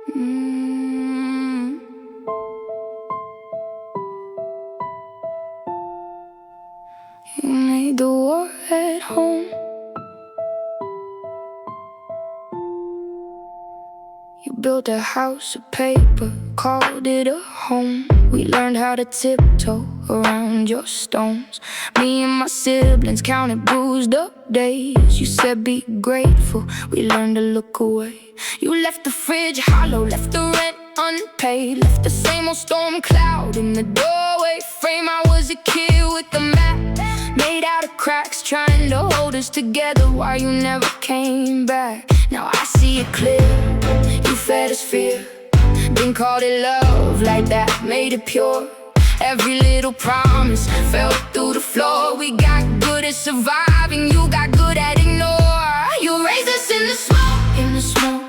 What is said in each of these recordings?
Mm. You made the war at home. You built a house of paper, called it a home. We learned how to tiptoe around your stones. Me and my siblings counted bruised up days. You said be grateful, we learned to look away. You left the fridge hollow, left the rent unpaid, left the same old storm cloud in the doorway frame. I was a kid with a map made out of cracks, trying to hold us together while you never came back. Now I see it clear, you fed us fear, then called it love like that, made it pure. Every little promise fell through the floor. We got good at surviving, you got good at ignore. You raised us in the smoke,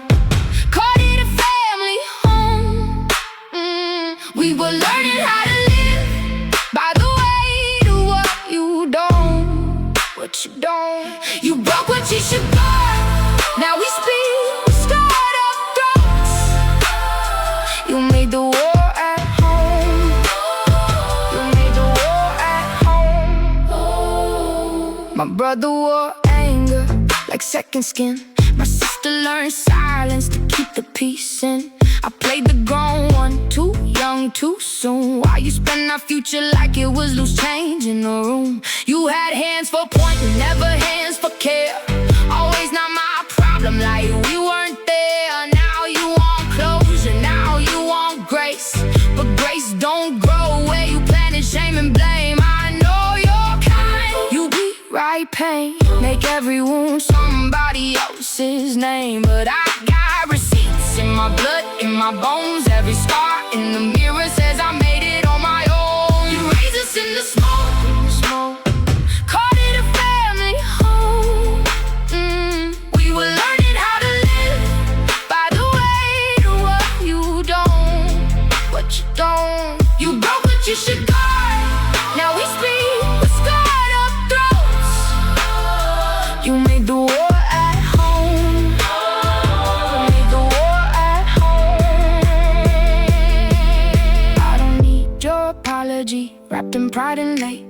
called it a family home. We were learning how to live by the weight of what you don't, what you don't. You broke what you should guard, now we speak with scarred up throats. You made the war at home, you made the war at home. My brother wore anger like second skin. My sister learned silence to keep the peace in. I played the grown one, too young, too soon. Why you spend our future like it was loose change in the room? You had hands for pointing, never hands for care. Always not my problem, like we weren't there. Now you want closure, now you want grace, but grace don't grow where you planted shame and blame. I know you're kind, you rewrite pain, make every wound somebody else's name. But I got receipts in my blood, in my bones. Every scar in the mirror says I made it on my own. You raised us in the smoke, called it a family home. We were learning how to live by the weight of what you don't, what you don't. You broke what you should guard, now we speak with scarred up throats. You made the war at home, you made the war at home. I don't need your apology, wrapped in pride and late.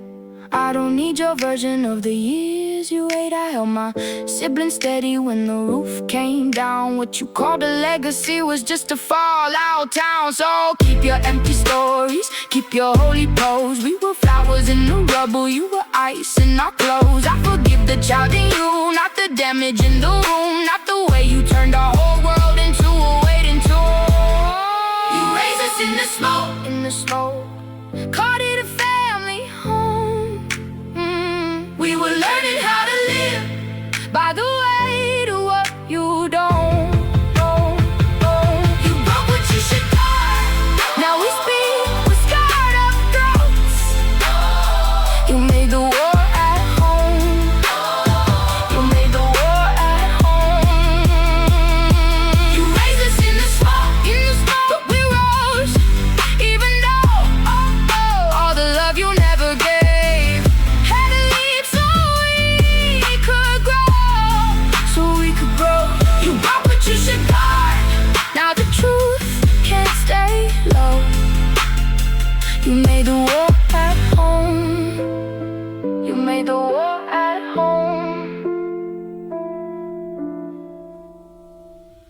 I don't need your version of the years you ate. I held my siblings steady when the roof came down. What you called a legacy was just a fallout town. So keep your empty stories, keep your holy pose. We were flowers in the rubble, you were ice in our clothes. I forgive the child in you, not the damage in the room, not the way you turned our whole world into a waiting tour. You raised us in the smoke, called it a family home. We were learning how to live by the weight of what you don't. You broke what you should guard, now we speak with scarred up throats. You made the war at home, you made the war at home. You raised us in the smoke, but we rose, even though all the love you never gave. Had to leave so we could grow, You broke what you should guard, now the truth can't stay low. You made the world